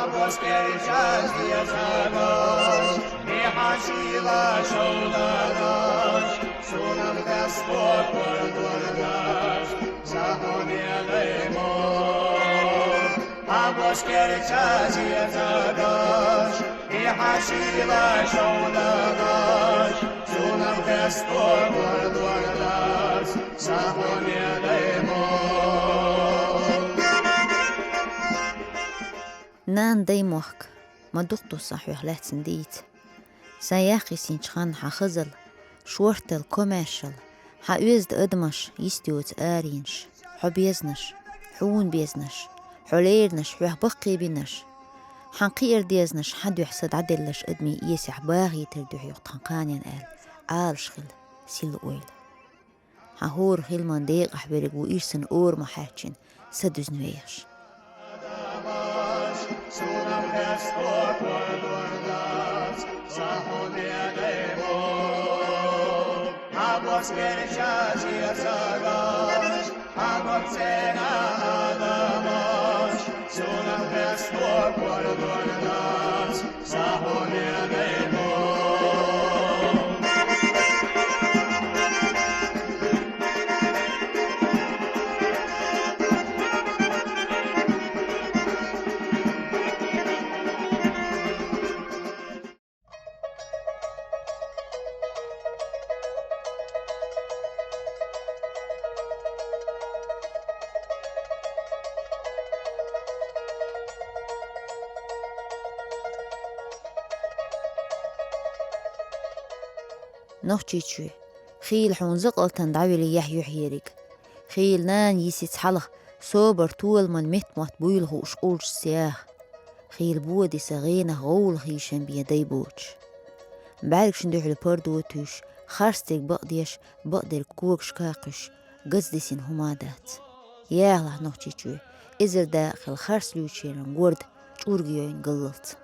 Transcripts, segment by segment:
Aboskerijas diezagos, Mihashila shodados, Sunam despot pordodas, Sahomelemo. Aboskerijas diezagos, Mihashila shodados, Sunam despot pordodas, Sahomelemo. نان ديموحك ما دقتو صحيح لا تنديت سياخي سينشخان حخزل شورتل كوميرشل حاوزد ادمش يستيوت آرينش حبيزنش حون بيزنش حليرنش حوح بقي بينش حنقير ديزنش حد يحسد عدلش ادمي يسح باغي تردوح يقطن قانين آل شخل سيل اويل حهور خيلمان ديق احبرق وإيرسن اور محاچن سدوز نويش Sunam despot pordodas, Sahomelemo. Aboskerijas diezagos, Abotsena adamos, Sunam despot pordodas, Sahomelemo. نوحچيچوي خيل حونزق التن دعوي يحيريك خيل نان يسيت حلخ صوبر طول من مت بويله وشقول سياح خيل بودي سغينه غول خيشن بيدي بوش بعرك شندوح البردوتوش خارستك بقدر كوك شكاقش قصدسين همادات ياهله نوحچيچوي إزر داخل خارس لوچيرن ورد چورگيوين قللت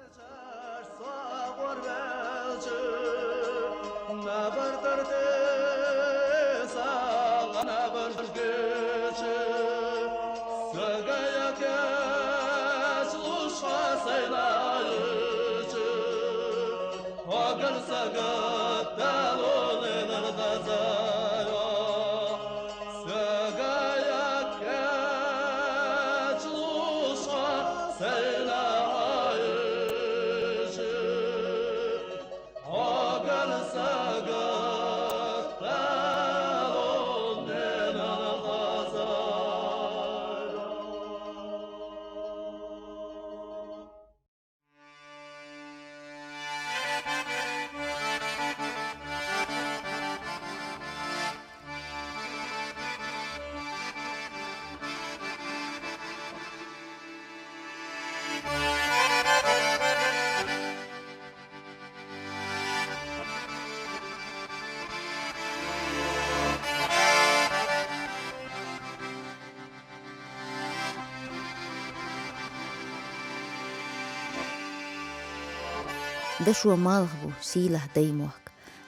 دشوا مالغبو سيله ديموك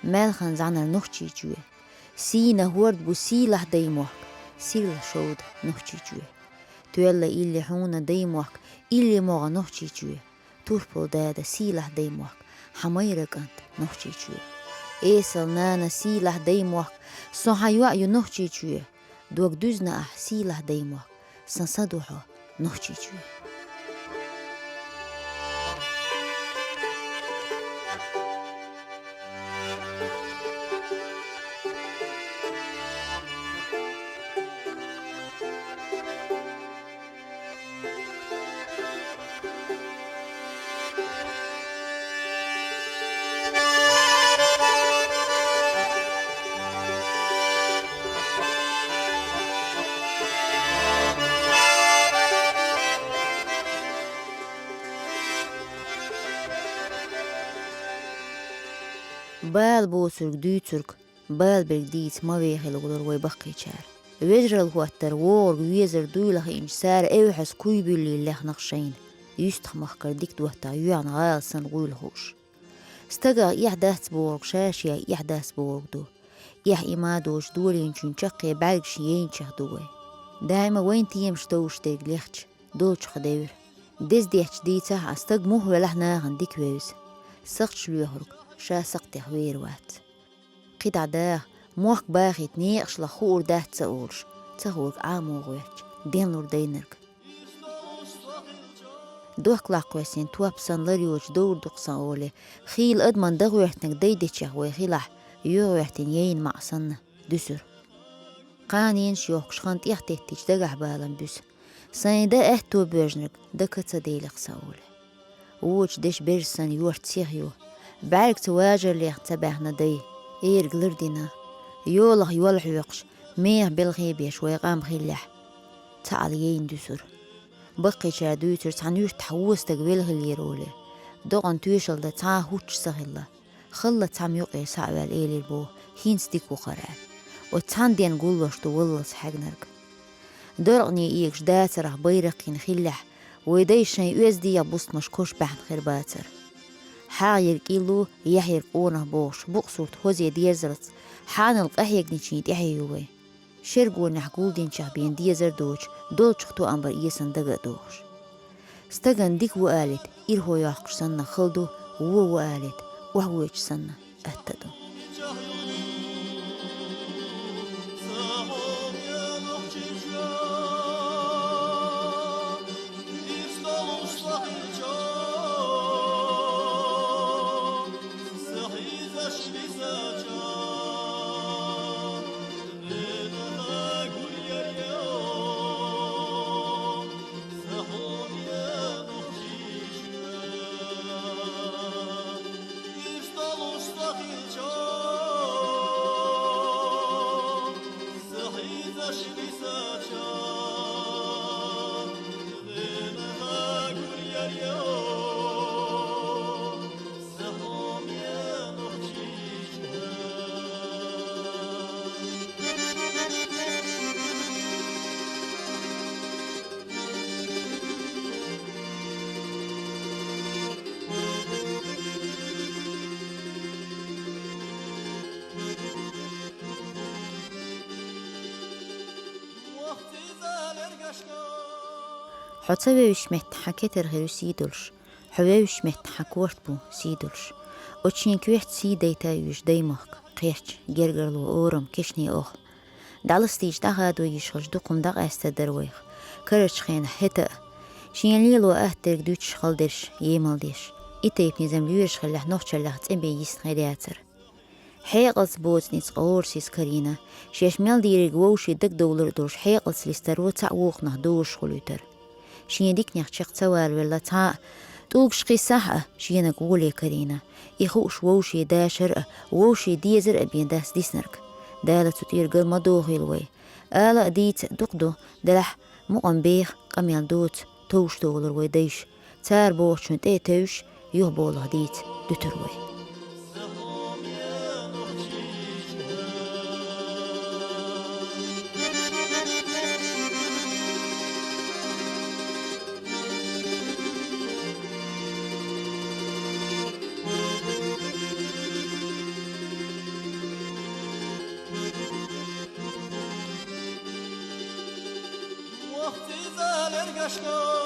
مالخن زعنا نوحچيچوي سينا هورد بو سيله ديموك سيله شود نوحچيچوي تويلا إلي حونا ديموك إلي موغا نوحچيچوي توربو دادا سيله ديموك حميرك أنت نوحچيچوي إيسل نانا سيله ديموك صحيوا يو نوحچيچوي دوك دوزنا أح سيله ديموك سنصدوحو نوحچيچوي بال بوسرق دوترق بال برقديت ما ويخل قدر ويبقي شار ويجرل هو التروور ويزر دوله إنجسار أوحس كوي بيلي الله نقشين يستخ مخكر ديك دوهتا يوان غال سن غول هوش استقا يحدث بورق شاشيا يحدث بورق دو يح إمادوش دولين شنشقي بعرق شيين شهدوه دائما وين تيمش دوش تيق ليخش دوش خدير Dez diech diita astag muh welah naagan dik weus. Saqch luhurg, sha saqtih weerwaat. Qidada muak baagit neeqsh la khoor daat sa oorsh. Tahurg aamoogweerch, denlur deinerg. Doorklaqwesin tuapsan lariuch doorduqsan ole. Khiil adman dagweertnag deidechah we khilah. Yuweertin yein ma'san düsür. Qaanin shioq shqant ihtitich dagah baalan bus. Sayda ehto börjnök dakatsa deylaq saule. Uuch desh bersan yuart sihyo. Barg tawajar liq tabahna day. Glurdina. Yolah yolhuqsh. Meeh bilghibish weqam khillah. Taal yein düsür. Baqi jadütür tanür tahwustag wilghilirole. Doqan tuishal da ta huch sahilla. Khalla tam yuqi sa'wal eelir bo. Hinstik uqara. وتاندين قولوش تولص حقنرك درغني إيكش داتره بيرقين خلح ويديشن يوزدي يبص مشكوش بحن خرباتر حاير كيلو يحير قونه بوش بقصورت هوزي ديزرت حان القهيق نشيد يحيوي شرقو نحقول دين شعبين ديزر دوش دول شختو أنبر إيسان دقا دوش استغن ديك وقالت إرهو يحقش سنة خلدو وقالت وهويش سنة أهتدو حتسويش متحكتر غير سيدلش حويش متحكورت بو سيدلش وتشين كويت سيديتا يوش ديموك قيرش جرجرلو أورم كشني أخ دالستيج دغادو يشخش دقم دغ استدرويخ كرش خين حتا شين ليلو أهتر دوتش خلدرش يمالديش إتايبني زمليوش خلح نوخشلح تنبي يستغيداتر حيقلس بوت نيس قورسيس كارينا شيش ميل ديريق ووشي دك دولر دوش حيقلس لسترو تعووق نهدوش خلوتر شين ديك نيخشيق توال ولا تا توقش قيساحة شين قولي كارينا إخوش ووشي داشر ووشي ديزر أبين داس ديسنرك دالة تطير قل مدوغي الوي آلا ديت دقدو دلح مقام بيخ قميال دوت توش دولر ويديش تار بوشن توش يهبوله ديت دوتروي وقتی زالر گشت